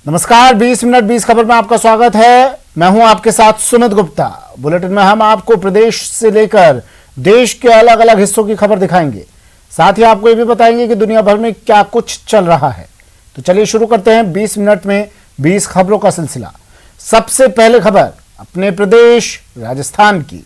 नमस्कार, 20 मिनट 20 खबर में आपका स्वागत है। मैं हूं आपके साथ सुमित गुप्ता। बुलेटिन में हम आपको प्रदेश से लेकर देश के अलग अलग हिस्सों की खबर दिखाएंगे। साथ ही आपको ये भी बताएंगे कि दुनिया भर में क्या कुछ चल रहा है। तो चलिए शुरू करते हैं 20 मिनट में 20 खबरों का सिलसिला। सबसे पहले खबर अपने प्रदेश राजस्थान की।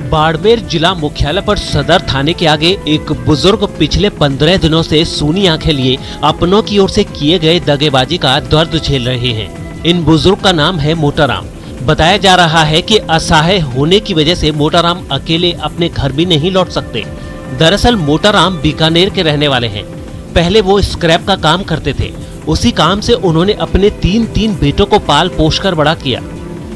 बाड़मेर जिला मुख्यालय पर सदर थाने के आगे एक बुजुर्ग पिछले 15 दिनों से सूनी आंखें लिए अपनों की ओर से किए गए दगेबाजी का दर्द झेल रहे हैं। इन बुजुर्ग का नाम है मोटाराम। बताया जा रहा है कि असहाय होने की वजह से मोटाराम अकेले अपने घर भी नहीं लौट सकते। दरअसल मोटाराम बीकानेर के रहने वाले हैं। पहले वो स्क्रैप का काम करते थे। उसी काम से उन्होंने अपने तीन बेटों को पाल पोष कर बड़ा किया,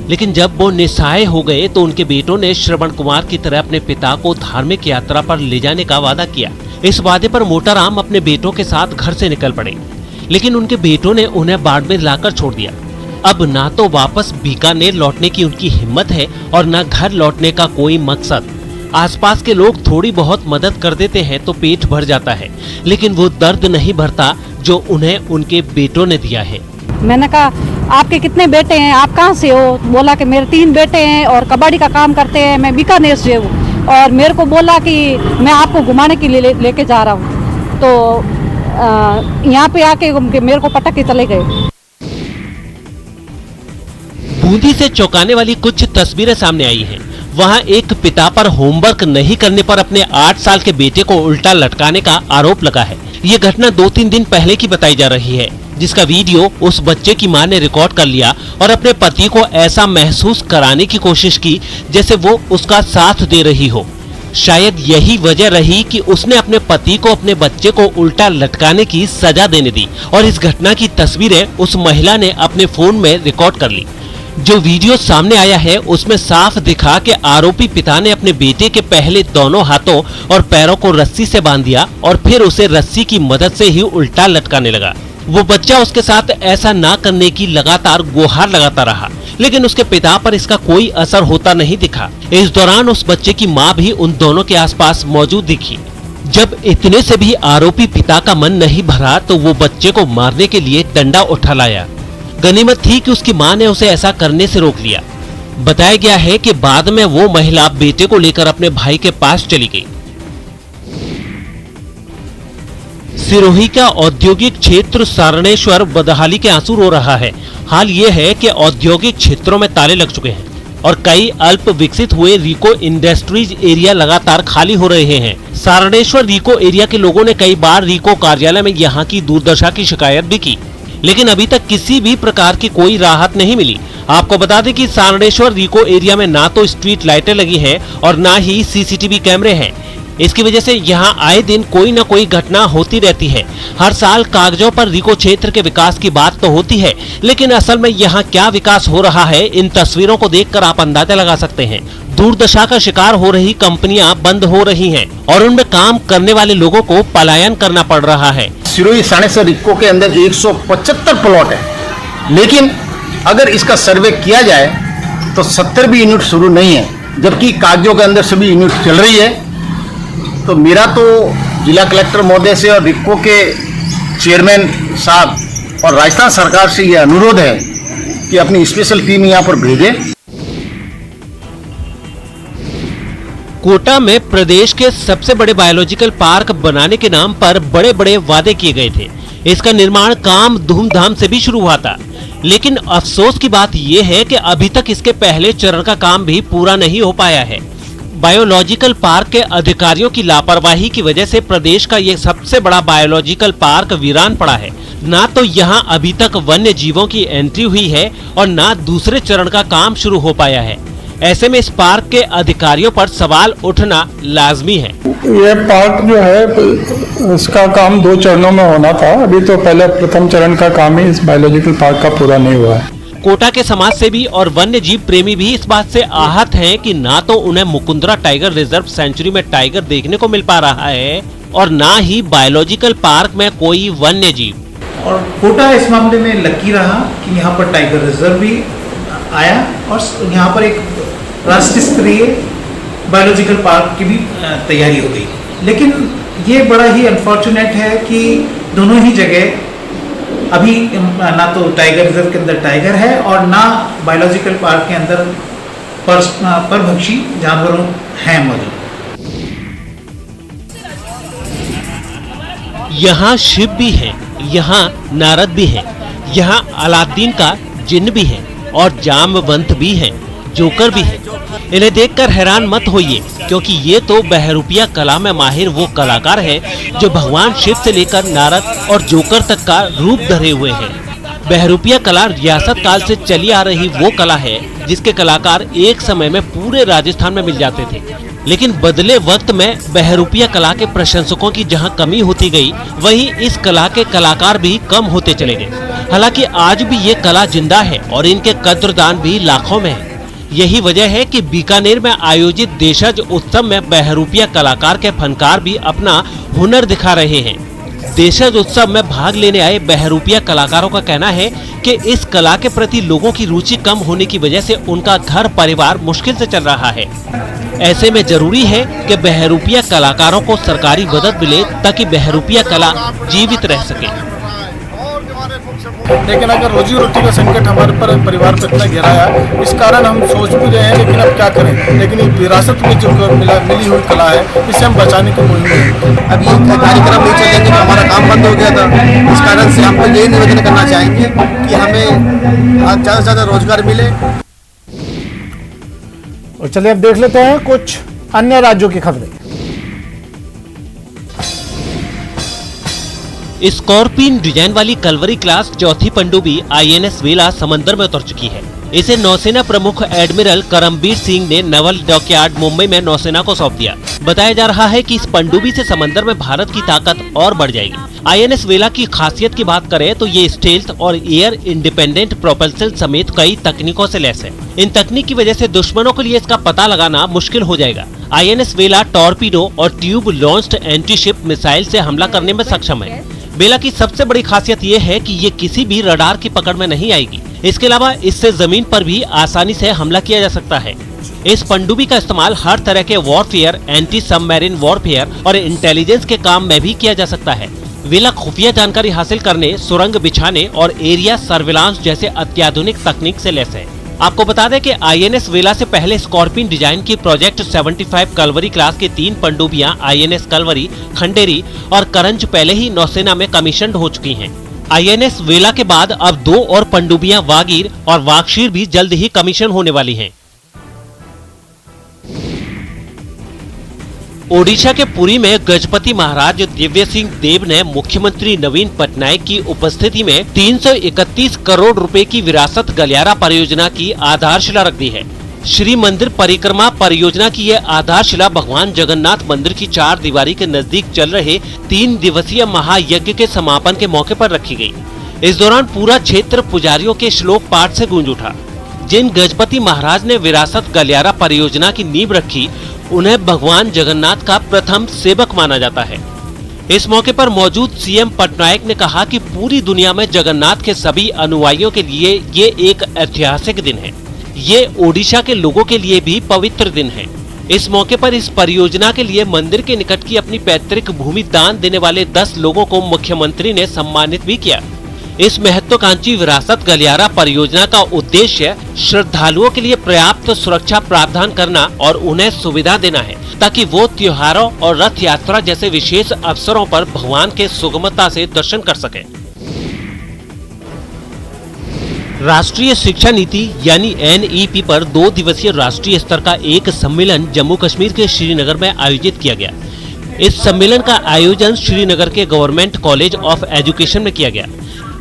लेकिन जब वो निसहाय हो गए तो उनके बेटों ने श्रवण कुमार की तरह अपने पिता को धार्मिक यात्रा पर ले जाने का वादा किया। इस वादे पर मोटाराम अपने बेटों के साथ घर से निकल पड़े, लेकिन उनके बेटों ने उन्हें बाड़मेर लाकर छोड़ दिया। अब ना तो वापस बीकानेर लौटने की उनकी हिम्मत है और न घर लौटने का कोई मकसद। आसपास के लोग थोड़ी बहुत मदद कर देते हैं तो पेट भर जाता है, लेकिन वो दर्द नहीं भरता जो उन्हें उनके बेटों ने दिया है। मैंने कहा आपके कितने बेटे हैं, आप कहाँ से हो? बोला कि मेरे 3 बेटे हैं और कबाड़ी का काम करते हैं, मैं बीकानेर से हूँ। और मेरे को बोला कि मैं आपको घुमाने के लिए लेके जा रहा हूँ। तो यहाँ पे आके मेरे को पटक के चले गए। बूंदी से चौंकाने वाली कुछ तस्वीरें सामने आई हैं। वहां एक पिता पर होमवर्क नहीं करने पर अपने 8 साल के बेटे को उल्टा लटकाने का आरोप लगा है। ये घटना 2-3 दिन पहले की बताई जा रही है, जिसका वीडियो उस बच्चे की मां ने रिकॉर्ड कर लिया और अपने पति को ऐसा महसूस कराने की कोशिश की जैसे वो उसका साथ दे रही हो। शायद यही वजह रही कि उसने अपने पति को अपने बच्चे को उल्टा लटकाने की सजा देने दी और इस घटना की तस्वीरें उस महिला ने अपने फोन में रिकॉर्ड कर ली। जो वीडियो सामने आया है उसमें साफ दिखा कि आरोपी पिता ने अपने बेटे के पहले दोनों हाथों और पैरों को रस्सी से बांध दिया और फिर उसे रस्सी की मदद से ही उल्टा लटकाने लगा। वो बच्चा उसके साथ ऐसा ना करने की लगातार गुहार लगाता रहा, लेकिन उसके पिता पर इसका कोई असर होता नहीं दिखा। इस दौरान उस बच्चे की मां भी उन दोनों के आसपास मौजूद दिखी। जब इतने से भी आरोपी पिता का मन नहीं भरा तो वो बच्चे को मारने के लिए डंडा उठा लाया। गनीमत थी कि उसकी मां ने उसे ऐसा करने से रोक लिया। बताया गया है कि बाद में वो महिला बेटे को लेकर अपने भाई के पास चली गई। सिरोही का औद्योगिक क्षेत्र सारणेश्वर बदहाली के आंसू रो रहा है। हाल ये है कि औद्योगिक क्षेत्रों में ताले लग चुके हैं और कई अल्प विकसित हुए रिको इंडस्ट्रीज एरिया लगातार खाली हो रहे हैं। सारणेश्वर रिको एरिया के लोगों ने कई बार रिको कार्यालय में यहाँ की दुर्दशा की शिकायत भी की, लेकिन अभी तक किसी भी प्रकार की कोई राहत नहीं मिली। आपको बता दें कि सारणेश्वर रिको एरिया में ना तो स्ट्रीट लाइटें लगी हैं और ना ही सीसीटीवी कैमरे हैं। इसकी वजह से यहाँ आए दिन कोई न कोई घटना होती रहती है। हर साल कागजों पर रिको क्षेत्र के विकास की बात तो होती है, लेकिन असल में यहाँ क्या विकास हो रहा है इन तस्वीरों को देखकर आप अंदाजा लगा सकते हैं। दुर्दशा का शिकार हो रही कंपनियां बंद हो रही हैं और उनमें काम करने वाले लोगों को पलायन करना पड़ रहा है। सिरोही सारणेश्वर रिको के अंदर 175 प्लॉट है, लेकिन अगर इसका सर्वे किया जाए तो 70 भी यूनिट शुरू नहीं है, जबकि कागजों के अंदर सभी यूनिट चल रही है। तो मेरा तो जिला कलेक्टर महोदय से और रिको के चेयरमैन साहब और राजस्थान सरकार से यह अनुरोध है कि अपनी स्पेशल टीम यहाँ पर भेजें। कोटा में प्रदेश के सबसे बड़े बायोलॉजिकल पार्क बनाने के नाम पर बड़े बड़े वादे किए गए थे। इसका निर्माण काम धूमधाम से भी शुरू हुआ था, लेकिन अफसोस की बात यह है कि अभी तक इसके पहले चरण का काम भी पूरा नहीं हो पाया है। बायोलॉजिकल पार्क के अधिकारियों की लापरवाही की वजह से प्रदेश का ये सबसे बड़ा बायोलॉजिकल पार्क वीरान पड़ा है। ना तो यहाँ अभी तक वन्य जीवों की एंट्री हुई है और ना दूसरे चरण का काम शुरू हो पाया है। ऐसे में इस पार्क के अधिकारियों पर सवाल उठना लाजमी है। ये पार्क जो है इसका काम 2 चरणों में होना था। अभी तो पहले प्रथम चरण का काम ही इस बायोलॉजिकल पार्क का पूरा नहीं हुआ है। कोटा के समाज सेवी और वन्य जीव प्रेमी भी इस बात से आहत हैं कि ना तो उन्हें मुकुंदरा टाइगर रिजर्व सेंचुरी में टाइगर देखने को मिल पा रहा है और ना ही बायोलॉजिकल पार्क में कोई वन्य जीव। और कोटा इस मामले में लकी रहा कि यहाँ पर टाइगर रिजर्व भी आया और यहाँ पर एक राष्ट्रीय स्तरीय बायोलॉजिकल पार्क की भी तैयारी हो गई। लेकिन ये बड़ा ही अनफॉर्चुनेट है कि दोनों ही जगह अभी ना तो टाइगर रिजर्व के अंदर टाइगर है और ना बायोलॉजिकल पार्क के अंदर परभक्षी जानवरों हैं मौजूद। यहाँ शिव भी है, यहाँ नारद भी है, यहाँ अलादीन का जिन्न भी है और जामवंत भी है, जोकर भी है। इन्हें देखकर हैरान मत होइए, क्योंकि ये तो बहरूपिया कला में माहिर वो कलाकार है जो भगवान शिव से लेकर नारद और जोकर तक का रूप धरे हुए हैं। बहरूपिया कला रियासत काल से चली आ रही वो कला है जिसके कलाकार एक समय में पूरे राजस्थान में मिल जाते थे, लेकिन बदले वक्त में बहरूपिया कला के प्रशंसकों की जहां कमी होती गई, वहीं इस कला के कलाकार भी कम होते चले गए। हालांकि आज भी ये कला जिंदा है और इनके कद्रदान भी लाखों में है। यही वजह है कि बीकानेर में आयोजित देशज उत्सव में बहरूपिया कलाकार के फनकार भी अपना हुनर दिखा रहे हैं। देशज उत्सव में भाग लेने आए बहरूपिया कलाकारों का कहना है कि इस कला के प्रति लोगों की रुचि कम होने की वजह से उनका घर परिवार मुश्किल से चल रहा है। ऐसे में जरूरी है कि बहरूपिया कलाकारों को सरकारी मदद मिले ताकि बहरूपिया कला जीवित रह सके। लेकिन अगर रोजी रोटी का संकट हमारे पर परिवार पर इतना गहराया, इस कारण हम सोच भी रहे हैं, लेकिन अब क्या करें। लेकिन ये विरासत में जो मिली हुई कला है, इसे हम बचाने की मुहिम में अब ये कार्यक्रम नहीं चलेंगे तो हमारा काम बंद हो गया था। इस कारण से हम तो यही निवेदन करना चाहेंगे कि हमें ज़्यादा से ज़्यादा रोजगार मिले। और चलिए अब देख लेते हैं कुछ अन्य राज्यों की खबरें। स्कॉर्पियन डिजाइन वाली कलवरी क्लास चौथी पनडुब्बी आईएनएस वेला समंदर में उतर चुकी है। इसे नौसेना प्रमुख एडमिरल करमबीर सिंह ने नेवल डॉकयार्ड मुंबई में नौसेना को सौंप दिया। बताया जा रहा है कि इस पनडुब्बी से समंदर में भारत की ताकत और बढ़ जाएगी। आईएनएस वेला की खासियत की बात करें तो ये स्टेल्थ और एयर इंडिपेंडेंट प्रोपल्शन समेत कई तकनीकों से लैस है। इन तकनीक की वजह से दुश्मनों के लिए इसका पता लगाना मुश्किल हो जाएगा। आईएनएस वेला टॉर्पीडो और ट्यूब लॉन्च्ड एंटी-शिप मिसाइल से हमला करने में सक्षम है। वेला की सबसे बड़ी खासियत ये है कि ये किसी भी रडार की पकड़ में नहीं आएगी। इसके अलावा इससे जमीन पर भी आसानी से हमला किया जा सकता है। इस पनडुब्बी का इस्तेमाल हर तरह के वॉरफेयर, एंटी सबमरीन वॉरफेयर और इंटेलिजेंस के काम में भी किया जा सकता है। वेला खुफिया जानकारी हासिल करने, सुरंग बिछाने और एरिया सर्विलांस जैसे अत्याधुनिक तकनीक से लैस है। आपको बता दें कि आईएनएस वेला से पहले स्कॉर्पियन डिजाइन की प्रोजेक्ट 75 कलवरी क्लास की 3 पनडुब्बियां आईएनएस कलवरी, खंडेरी और करंज पहले ही नौसेना में कमीशन्ड हो चुकी हैं। आईएनएस वेला के बाद अब 2 और पनडुब्बियां वागीर और वागशीर भी जल्द ही कमीशन होने वाली हैं। ओडिशा के पुरी में गजपति महाराज दिव्य सिंह देव ने मुख्यमंत्री नवीन पटनायक की उपस्थिति में 331 करोड़ रुपए की विरासत गलियारा परियोजना की आधारशिला रख दी है। श्री मंदिर परिक्रमा परियोजना की यह आधारशिला भगवान जगन्नाथ मंदिर की 4 दीवारी के नजदीक चल रहे 3 दिवसीय महायज्ञ के समापन के मौके पर रखी गई। इस दौरान पूरा क्षेत्र पुजारियों के श्लोक पाठ से गूंज उठा। जिन गजपति महाराज ने विरासत गलियारा परियोजना की नींव रखी, उन्हें भगवान जगन्नाथ का प्रथम सेवक माना जाता है। इस मौके पर मौजूद सीएम पटनायक ने कहा कि पूरी दुनिया में जगन्नाथ के सभी अनुयायियों के लिए ये एक ऐतिहासिक दिन है। ये ओडिशा के लोगों के लिए भी पवित्र दिन है। इस मौके पर इस परियोजना के लिए मंदिर के निकट की अपनी पैतृक भूमि दान देने वाले 10 लोगों को मुख्यमंत्री ने सम्मानित भी किया। इस महत्वाकांक्षी विरासत गलियारा परियोजना का उद्देश्य श्रद्धालुओं के लिए पर्याप्त सुरक्षा प्रावधान करना और उन्हें सुविधा देना है, ताकि वो त्योहारों और रथ यात्रा जैसे विशेष अवसरों पर भगवान के सुगमता से दर्शन कर सकें। राष्ट्रीय शिक्षा नीति यानी NEP पर 2 दिवसीय राष्ट्रीय स्तर का एक सम्मेलन जम्मू कश्मीर के श्रीनगर में आयोजित किया गया। इस सम्मेलन का आयोजन श्रीनगर के गवर्नमेंट कॉलेज ऑफ एजुकेशन में किया गया।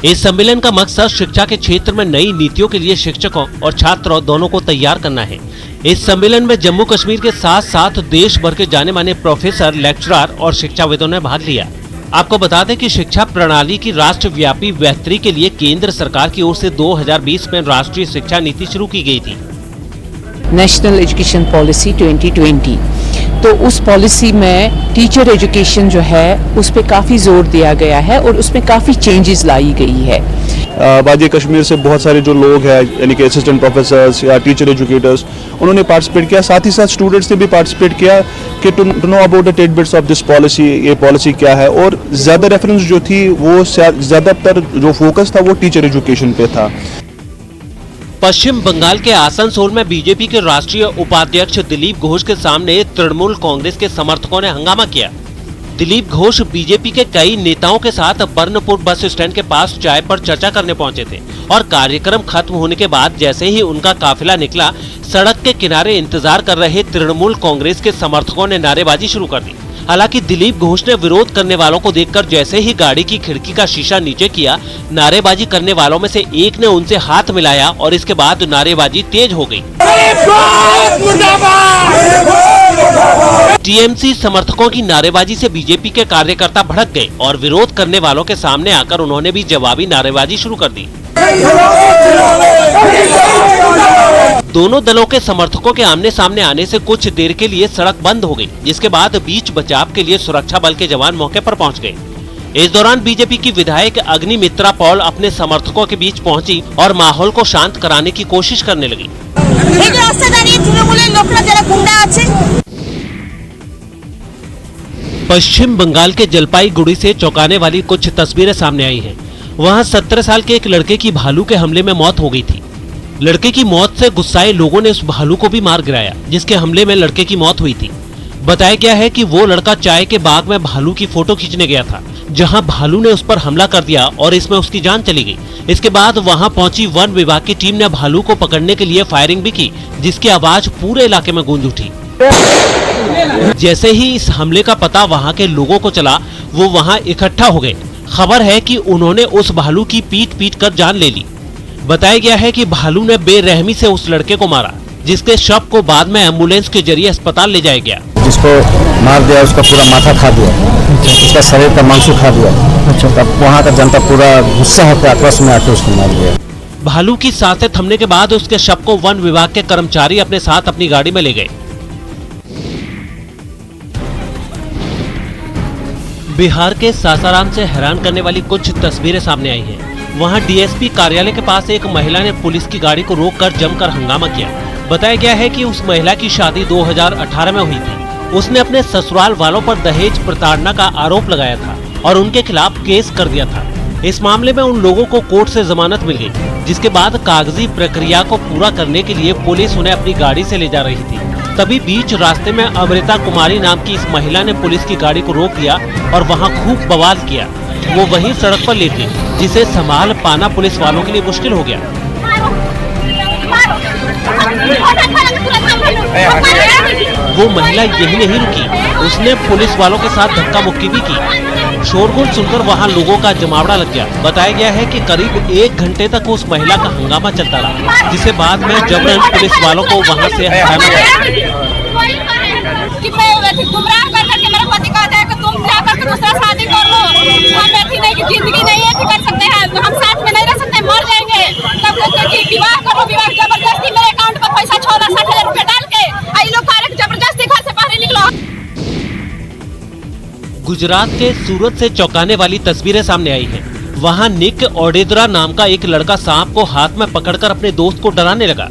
इस सम्मेलन का मकसद शिक्षा के क्षेत्र में नई नीतियों के लिए शिक्षकों और छात्रों दोनों को तैयार करना है। इस सम्मेलन में जम्मू कश्मीर के साथ साथ देश भर के जाने माने प्रोफेसर, लेक्चरर और शिक्षाविदों ने भाग लिया। आपको बता दें कि शिक्षा प्रणाली की राष्ट्रव्यापी बेहतरी के लिए केंद्र सरकार की ओर से 2020 में राष्ट्रीय शिक्षा नीति शुरू की गई थी। नेशनल एजुकेशन पॉलिसी 2020 तो उस पॉलिसी में टीचर एजुकेशन जो है उस पर काफ़ी जोर दिया गया है और उसमें काफ़ी चेंजेस लाई गई है। वादी कश्मीर से बहुत सारे जो लोग हैं यानी कि असिस्टेंट प्रोफेसर्स या टीचर एजुकेटर्स उन्होंने पार्टिसिपेट किया, साथ ही साथ स्टूडेंट्स ने भी पार्टिसिपेट किया कि to know about the tidbits of this policy, ये पॉलिसी क्या है। और ज़्यादा रेफरेंस जो थी वो ज़्यादातर जो फोकस था वो टीचर एजुकेशन पे था। पश्चिम बंगाल के आसनसोल में बीजेपी के राष्ट्रीय उपाध्यक्ष दिलीप घोष के सामने तृणमूल कांग्रेस के समर्थकों ने हंगामा किया। दिलीप घोष बीजेपी के कई नेताओं के साथ बर्नपुर बस स्टैंड के पास चाय पर चर्चा करने पहुंचे थे और कार्यक्रम खत्म होने के बाद जैसे ही उनका काफिला निकला, सड़क के किनारे इंतजार कर रहे तृणमूल कांग्रेस के समर्थकों ने नारेबाजी शुरू कर दी। हालांकि दिलीप घोष ने विरोध करने वालों को देखकर जैसे ही गाड़ी की खिड़की का शीशा नीचे किया, नारेबाजी करने वालों में से एक ने उनसे हाथ मिलाया और इसके बाद नारेबाजी तेज हो गई। टीएमसी समर्थकों की नारेबाजी से बीजेपी के कार्यकर्ता भड़क गए और विरोध करने वालों के सामने आकर उन्होंने भी जवाबी नारेबाजी शुरू कर दी। दोनों दलों के समर्थकों के आमने सामने आने से कुछ देर के लिए सड़क बंद हो गई, जिसके बाद बीच बचाव के लिए सुरक्षा बल के जवान मौके पर पहुंच गए। इस दौरान बीजेपी की विधायक अग्निमित्रा पॉल अपने समर्थकों के बीच पहुंची और माहौल को शांत कराने की कोशिश करने लगी। पश्चिम बंगाल के जलपाईगुड़ी से चौंकाने वाली कुछ तस्वीरें सामने आई हैं। वहां 17 साल के एक लड़के की भालू के हमले में मौत हो गई थी। लड़के की मौत से गुस्साए लोगों ने उस भालू को भी मार गिराया, जिसके हमले में लड़के की मौत हुई थी। बताया गया है कि वो लड़का चाय के बाग में भालू की फोटो खींचने गया था, जहां भालू ने उस पर हमला कर दिया और इसमें उसकी जान चली गई। इसके बाद वहां पहुंची वन विभाग की टीम ने भालू को पकड़ने के लिए फायरिंग भी की, जिसकी आवाज पूरे इलाके में गूंज उठी। जैसे ही इस हमले का पता वहां के लोगों को चला, वो वहां इकट्ठा हो गए। खबर है कि उन्होंने उस भालू की पीट कर जान ले ली। बताया गया है कि भालू ने बेरहमी से उस लड़के को मारा, जिसके शव को बाद में एम्बुलेंस के जरिए अस्पताल ले जाया गया। जिसको मार दिया उसका पूरा माथा खा दिया, उसका शरीर का मांस खा दिया। अच्छा, तब वहाँ का जनता पूरा गुस्सा होकर आक्रोश में आकर उसको मार दिया। भालू की सांसें थमने के बाद उसके शव को वन विभाग के कर्मचारी अपने साथ अपनी गाड़ी में ले गए। बिहार के सासाराम से हैरान करने वाली कुछ तस्वीरें सामने आई हैं। वहां डीएसपी कार्यालय के पास एक महिला ने पुलिस की गाड़ी को रोककर जमकर हंगामा किया। बताया गया है कि उस महिला की शादी 2018 में हुई थी। उसने अपने ससुराल वालों पर दहेज प्रताड़ना का आरोप लगाया था और उनके खिलाफ केस कर दिया था। इस मामले में उन लोगों को कोर्ट से जमानत मिल गई, जिसके बाद कागजी प्रक्रिया को पूरा करने के लिए पुलिस उन्हें अपनी गाड़ी से ले जा रही थी। तभी बीच रास्ते में अमृता कुमारी नाम की इस महिला ने पुलिस की गाड़ी को रोक दिया और वहां खूब बवाल किया। वो वहीं सड़क पर लेट गई, जिसे संभाल पाना पुलिस वालों के लिए मुश्किल हो गया। वो महिला यही नहीं रुकी, उसने पुलिस वालों के साथ धक्का मुक्की भी की। शोरगुल सुनकर वहां लोगों का जमावड़ा लग गया। बताया गया है कि करीब 1 घंटे तक उस महिला का हंगामा चलता रहा, जिसे बाद में जबरन पुलिस वालों को वहां से हटाना पड़ा। दूसरा शादी कर लो, हम ऐसी नहीं कि जिंदगी नहीं ऐसी कर सकते हैं, हम साथ में नहीं रह सकते, मर जाएंगे। तब लोग विवाह करो, विवाह जबरदस्ती मेरे अकाउंट पर पैसा 60,000 रुपए डाल के आई लोग जबरदस्ती घर से बाहर निकलो। गुजरात के सूरत से चौंकाने वाली तस्वीरें सामने आई हैं। वहां निक ओडेद्रा नाम का एक लड़का सांप को हाथ में पकड़कर अपने दोस्त को डराने लगा।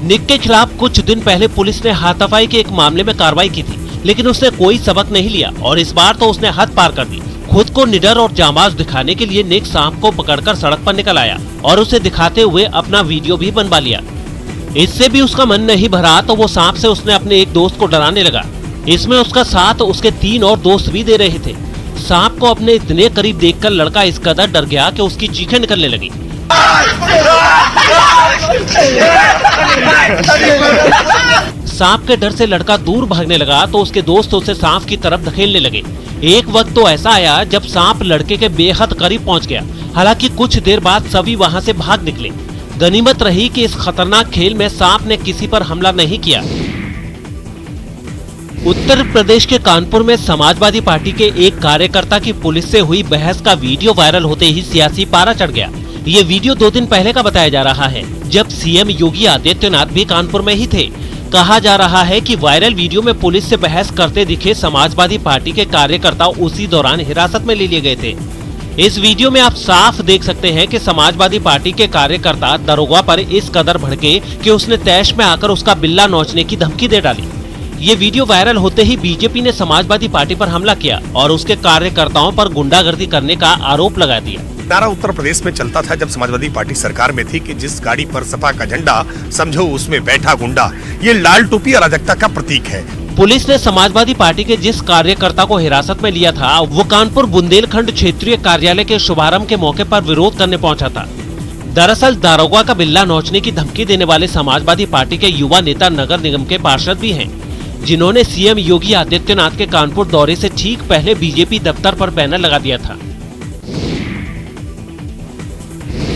निक के खिलाफ कुछ दिन पहले पुलिस ने हाथापाई के एक मामले में कार्रवाई की थी, लेकिन उसने कोई सबक नहीं लिया और इस बार तो उसने हद पार कर दी। खुद को निडर और जांबाज दिखाने के लिए निक सांप को पकड़कर सड़क पर निकल आया और उसे दिखाते हुए अपना वीडियो भी बनवा लिया। इससे भी उसका मन नहीं भरा तो वो सांप से उसने अपने एक दोस्त को डराने लगा। इसमें उसका साथ उसके 3 और दोस्त भी दे रहे थे। सांप को अपने इतने करीब देखकर लड़का इस कदर डर गया कि उसकी चीखें निकलने लगी। सांप के डर से लड़का दूर भागने लगा तो उसके दोस्त उसे सांप की तरफ धकेलने लगे। एक वक्त तो ऐसा आया जब सांप लड़के के बेहद करीब पहुंच गया। हालांकि कुछ देर बाद सभी वहां से भाग निकले। गनीमत रही कि इस खतरनाक खेल में सांप ने किसी पर हमला नहीं किया। उत्तर प्रदेश के कानपुर में समाजवादी पार्टी के एक कार्यकर्ता की पुलिस से हुई बहस का वीडियो वायरल होते ही सियासी पारा चढ़ गया। ये वीडियो 2 दिन पहले का बताया जा रहा है, जब सीएम योगी आदित्यनाथ भी कानपुर में ही थे। कहा जा रहा है कि वायरल वीडियो में पुलिस से बहस करते दिखे समाजवादी पार्टी के कार्यकर्ता उसी दौरान हिरासत में ले लिए गए थे। इस वीडियो में आप साफ देख सकते हैं कि समाजवादी पार्टी के कार्यकर्ता दरोगा पर इस कदर भड़के कि उसने तैश में आकर उसका बिल्ला नोचने की धमकी दे डाली। ये वीडियो वायरल होते ही बीजेपी ने समाजवादी पार्टी पर हमला किया और उसके कार्यकर्ताओं पर गुंडागर्दी करने का आरोप लगा दिया। नारा उत्तर प्रदेश में चलता था जब समाजवादी पार्टी सरकार में थी कि जिस गाड़ी पर सपा का झंडा समझो उसमें बैठा गुंडा। ये लाल टोपी अराजकता का प्रतीक है। पुलिस ने समाजवादी पार्टी के जिस कार्यकर्ता को हिरासत में लिया था वो कानपुर बुंदेलखंड क्षेत्रीय कार्यालय के शुभारंभ के मौके पर विरोध करने पहुंचा था। दरअसल दारोगा का बिल्ला नोचने की धमकी देने वाले समाजवादी पार्टी के युवा नेता नगर निगम के पार्षद भी हैं, जिन्होंने सीएम योगी आदित्यनाथ के कानपुर दौरे से ठीक पहले बीजेपी दफ्तर पर बैनर लगा दिया था।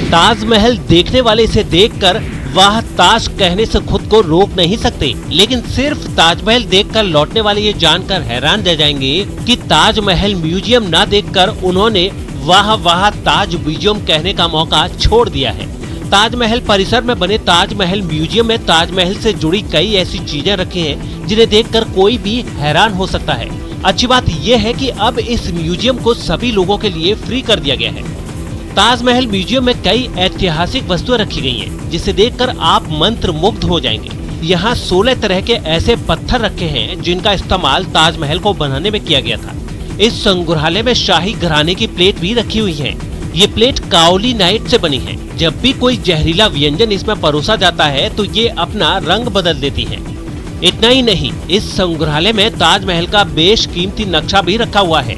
ताजमहल देखने वाले इसे देखकर वाह ताज कहने से खुद को रोक नहीं सकते, लेकिन सिर्फ ताजमहल देखकर लौटने वाले ये जानकर हैरान रह जाएंगे कि ताजमहल म्यूजियम ना देखकर उन्होंने वाह वाह ताज म्यूजियम कहने का मौका छोड़ दिया है। ताजमहल परिसर में बने ताजमहल म्यूजियम में ताजमहल से जुड़ी कई ऐसी चीजें रखी हैं जिन्हें देखकर कोई भी हैरान हो सकता है। अच्छी बात यह है कि अब इस म्यूजियम को सभी लोगों के लिए फ्री कर दिया गया है। ताजमहल म्यूजियम में कई ऐतिहासिक वस्तुएं रखी गई हैं, जिसे देखकर आप मंत्र मुग्ध हो जाएंगे। यहाँ 16 तरह के ऐसे पत्थर रखे हैं जिनका इस्तेमाल ताजमहल को बनाने में किया गया था। इस संग्रहालय में शाही घराने की प्लेट भी रखी हुई है। ये प्लेट काओली नाइट से बनी है। जब भी कोई जहरीला व्यंजन इसमें परोसा जाता है तो ये अपना रंग बदल देती है। इतना ही नहीं, इस संग्रहालय में ताजमहल का बेशकीमती नक्शा भी रखा हुआ है।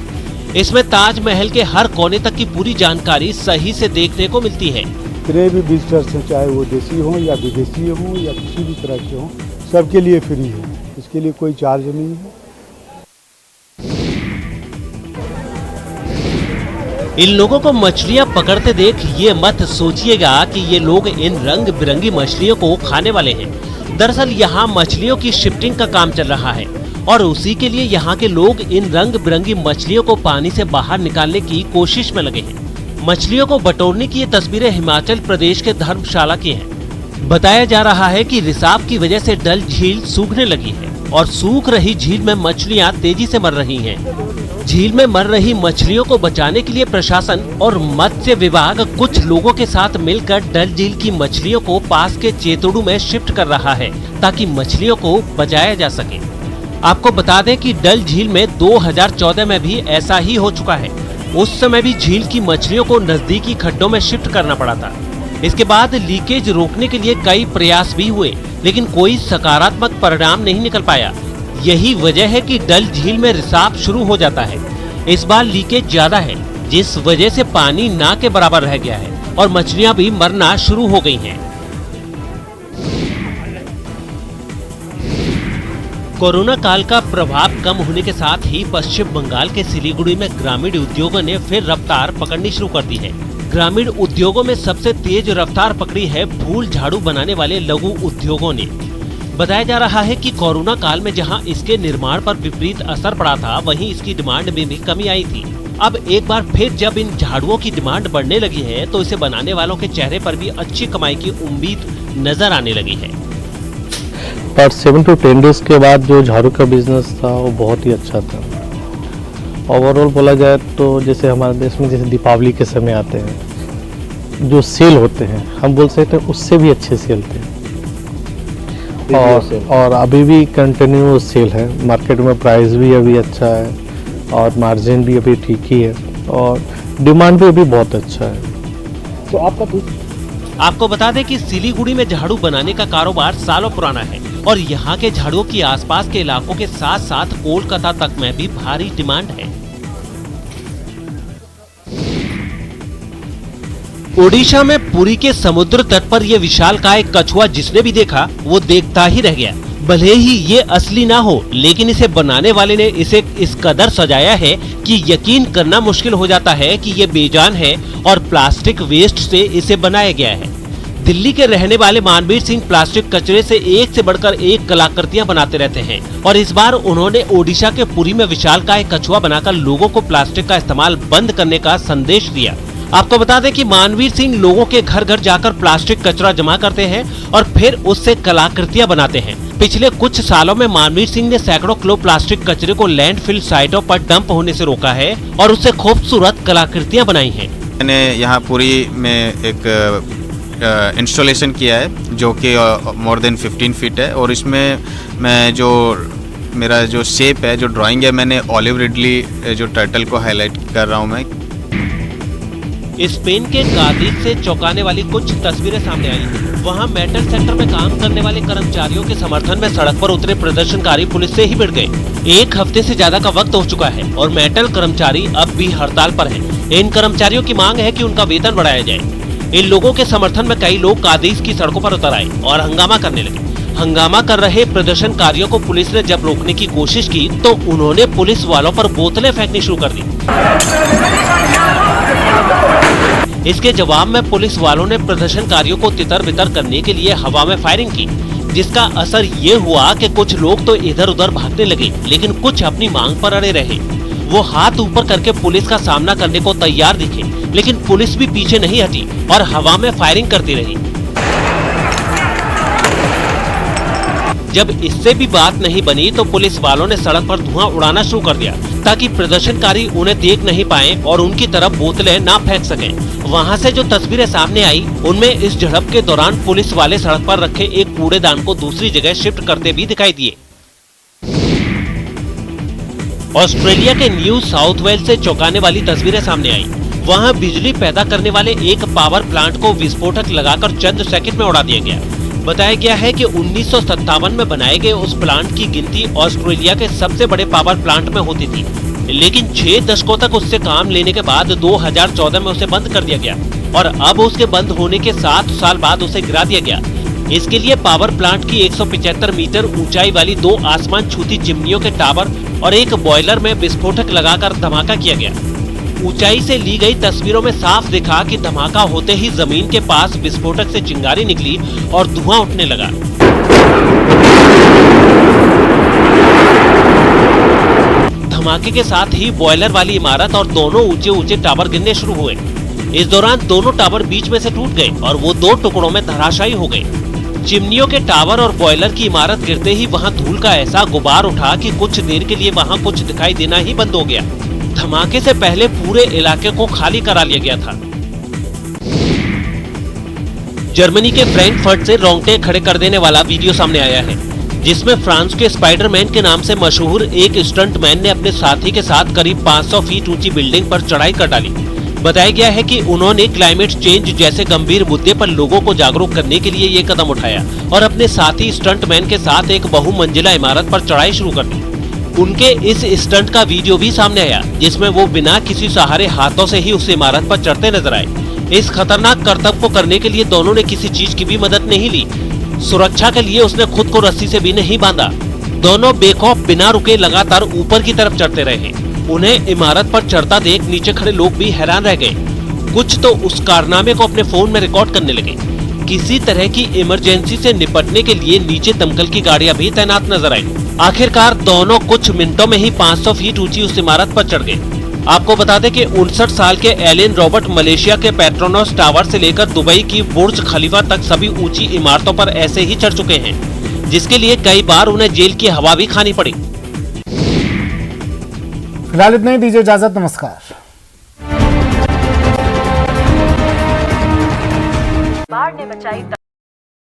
इसमें ताजमहल के हर कोने तक की पूरी जानकारी सही से देखने को मिलती है। जितने भी विजिटर्स हैं, चाहे वो देसी हों या विदेशी हों या किसी भी तरह के हों, सबके लिए फ्री है। इसके लिए कोई चार्ज नहीं है। इन लोगों को मछलियां पकड़ते देख ये मत सोचिएगा कि ये लोग इन रंग बिरंगी मछलियों को खाने वाले हैं। दरअसल यहाँ मछलियों की शिफ्टिंग का काम चल रहा है और उसी के लिए यहाँ के लोग इन रंग बिरंगी मछलियों को पानी से बाहर निकालने की कोशिश में लगे हैं। मछलियों को बटोरने की ये तस्वीरें हिमाचल प्रदेश के धर्मशाला की हैं। बताया जा रहा है कि रिसाव की वजह से डल झील सूखने लगी है और सूख रही झील में मछलियां तेजी से मर रही हैं। झील में मर रही मछलियों को बचाने के लिए प्रशासन और मत्स्य विभाग कुछ लोगों के साथ मिलकर डल झील की मछलियों को पास के चेतोडू में शिफ्ट कर रहा है ताकि मछलियों को बचाया जा सके। आपको बता दें कि डल झील में 2014 में भी ऐसा ही हो चुका है। उस समय भी झील की मछलियों को नजदीकी खड्डों में शिफ्ट करना पड़ा था। इसके बाद लीकेज रोकने के लिए कई प्रयास भी हुए, लेकिन कोई सकारात्मक परिणाम नहीं निकल पाया। यही वजह है कि डल झील में रिसाव शुरू हो जाता है। इस बार लीकेज ज्यादा है, जिस वजह से पानी ना के बराबर रह गया है और मछलियां भी मरना शुरू हो गई हैं। कोरोना काल का प्रभाव कम होने के साथ ही पश्चिम बंगाल के सिलीगुड़ी में ग्रामीण उद्योगों ने फिर रफ्तार पकड़नी शुरू कर दी है। ग्रामीण उद्योगों में सबसे तेज रफ्तार पकड़ी है फूल झाड़ू बनाने वाले लघु उद्योगों ने। बताया जा रहा है कि कोरोना काल में जहां इसके निर्माण पर विपरीत असर पड़ा था, वहीं इसकी डिमांड में भी कमी आई थी। अब एक बार फिर जब इन झाड़ुओं की डिमांड बढ़ने लगी है तो इसे बनाने वालों के चेहरे पर भी अच्छी कमाई की उम्मीद नजर आने लगी है। पर 7 to 10 डेज के बाद जो झाड़ू का बिजनेस था वो बहुत ही अच्छा था। ओवरऑल बोला जाए तो जैसे हमारे देश में जैसे दीपावली के समय आते हैं जो सेल होते हैं, हम बोल सकते हैं उससे भी अच्छे सेल थे और अभी भी कंटिन्यू सेल है। मार्केट में प्राइस भी अभी अच्छा है और मार्जिन भी अभी ठीक ही है और डिमांड भी अभी बहुत अच्छा है। तो आपको बता दें कि सिलीगुड़ी में झाड़ू बनाने का कारोबार सालों पुराना है और यहाँ के झाड़ुओं की आसपास के इलाकों के साथ साथ कोलकाता तक में भी भारी डिमांड है। ओडिशा में पुरी के समुद्र तट पर यह विशालकाय कछुआ जिसने भी देखा वो देखता ही रह गया। भले ही ये असली ना हो, लेकिन इसे बनाने वाले ने इसे इस कदर सजाया है कि यकीन करना मुश्किल हो जाता है कि ये बेजान है और प्लास्टिक वेस्ट से इसे बनाया गया है। दिल्ली के रहने वाले मानवीर सिंह प्लास्टिक कचरे से एक से बढ़कर एक कलाकृतियां बनाते रहते हैं और इस बार उन्होंने ओडिशा के पुरी में विशालकाय कछुआ बनाकर लोगों को प्लास्टिक का इस्तेमाल बंद करने का संदेश दिया। आपको बता दें कि मानवीर सिंह लोगों के घर घर जाकर प्लास्टिक कचरा जमा करते हैं और फिर उससे कलाकृतियां बनाते हैं। पिछले कुछ सालों में मानवीर सिंह ने सैकड़ों किलो प्लास्टिक कचरे को लैंडफिल साइटों पर डंप होने से रोका है और उससे खूबसूरत कलाकृतियां बनाई हैं। मैंने यहाँ पूरी में एक इंस्टॉलेशन किया है जो कि मोर देन 15 फीट है और इसमें मैं जो मेरा जो शेप है, जो ड्राइंग है, मैंने ऑलिव रिडली जो टर्टल को हाईलाइट कर रहा हूँ मैं। स्पेन के कादिज से चौंकाने वाली कुछ तस्वीरें सामने आई हैं। वहां मेटल सेक्टर में काम करने वाले कर्मचारियों के समर्थन में सड़क पर उतरे प्रदर्शनकारी पुलिस से ही भिड़ गए। एक हफ्ते से ज्यादा का वक्त हो चुका है और मेटल कर्मचारी अब भी हड़ताल पर हैं। इन कर्मचारियों की मांग है कि उनका वेतन बढ़ाया जाए। इन लोगों के समर्थन में कई लोग कादिज की सड़कों पर उतर आए और हंगामा करने लगे। हंगामा कर रहे प्रदर्शनकारियों को पुलिस ने जब रोकने की कोशिश की तो उन्होंने पुलिस वालों पर बोतलें फेंकनी शुरू कर दी। इसके जवाब में पुलिस वालों ने प्रदर्शनकारियों को तितर बितर करने के लिए हवा में फायरिंग की, जिसका असर ये हुआ कि कुछ लोग तो इधर उधर भागने लगे, लेकिन कुछ अपनी मांग पर अड़े रहे। वो हाथ ऊपर करके पुलिस का सामना करने को तैयार दिखे, लेकिन पुलिस भी पीछे नहीं हटी और हवा में फायरिंग करती रही। जब इससे भी बात नहीं बनी तो पुलिस वालों ने सड़क पर धुआं उड़ाना शुरू कर दिया ताकि प्रदर्शनकारी उन्हें देख नहीं पाए और उनकी तरफ बोतलें ना फेंक सकें। वहां से जो तस्वीरें सामने आई उनमें इस झड़प के दौरान पुलिस वाले सड़क पर रखे एक कूड़ेदान को दूसरी जगह शिफ्ट करते भी दिखाई दिए। ऑस्ट्रेलिया के न्यू साउथ वेल्स से चौंकाने वाली तस्वीरें सामने आई। वहां बिजली पैदा करने वाले एक पावर प्लांट को विस्फोटक लगाकर चंद सेकंड में उड़ा दिया गया। बताया गया है कि 1957 में बनाए गए उस प्लांट की गिनती ऑस्ट्रेलिया के सबसे बड़े पावर प्लांट में होती थी, लेकिन 6 दशकों तक उससे काम लेने के बाद 2014 में उसे बंद कर दिया गया और अब उसके बंद होने के 7 साल बाद उसे गिरा दिया गया। इसके लिए पावर प्लांट की 175 मीटर ऊंचाई वाली 2 आसमान छूती चिमनियों के टावर और एक बॉयलर में विस्फोटक लगाकर धमाका किया गया। ऊंचाई से ली गई तस्वीरों में साफ दिखा कि धमाका होते ही जमीन के पास विस्फोटक से चिंगारी निकली और धुआं उठने लगा। धमाके के साथ ही बॉयलर वाली इमारत और दोनों ऊंचे ऊंचे टावर गिरने शुरू हुए। इस दौरान दोनों टावर बीच में से टूट गए और वो 2 टुकड़ों में धराशायी हो गए। चिमनियों के टावर और बॉयलर की इमारत गिरते ही वहां धूल का ऐसा गुबार उठा कि कुछ देर के लिए वहां कुछ दिखाई देना ही बंद हो गया। धमाके से पहले पूरे इलाके को खाली करा लिया गया था। जर्मनी के फ्रैंकफर्ट से रोंगटे खड़े कर देने वाला वीडियो सामने आया है, जिसमें फ्रांस के स्पाइडरमैन के नाम से मशहूर एक स्टंटमैन ने अपने साथी के साथ करीब 500 फीट ऊंची बिल्डिंग पर चढ़ाई कर डाली। बताया गया है कि उन्होंने क्लाइमेट चेंज जैसे गंभीर मुद्दे पर लोगों को जागरूक करने के लिए ये कदम उठाया और अपने साथी स्टंटमैन के साथ एक बहुमंजिला इमारत पर चढ़ाई शुरू कर दी। उनके इस स्टंट का वीडियो भी सामने आया, जिसमें वो बिना किसी सहारे हाथों से ही उस इमारत पर चढ़ते नजर आए। इस खतरनाक करतब को करने के लिए दोनों ने किसी चीज की भी मदद नहीं ली। सुरक्षा के लिए उसने खुद को रस्सी से भी नहीं बांधा। दोनों बेखौफ बिना रुके लगातार ऊपर की तरफ चढ़ते रहे। उन्हें इमारत पर चढ़ता देख नीचे खड़े लोग भी हैरान रह गए। कुछ तो उस कारनामे को अपने फोन में रिकॉर्ड करने लगे। किसी तरह की इमरजेंसी से निपटने के लिए नीचे दमकल की गाड़ियां भी तैनात नजर आई। आखिरकार दोनों कुछ मिनटों में ही 500 फीट ऊंची उस इमारत पर चढ़ गए। आपको बता दें कि 59 साल के एलन रॉबर्ट मलेशिया के पेट्रोनस टावर से लेकर दुबई की बुर्ज खलीफा तक सभी ऊंची इमारतों पर ऐसे ही चढ़ चुके हैं, जिसके लिए कई बार उन्हें जेल की हवा भी खानी पड़ी। फिलहाल इतना ही, दीजिए इजाजत, नमस्कार। बाढ़ ने बचाई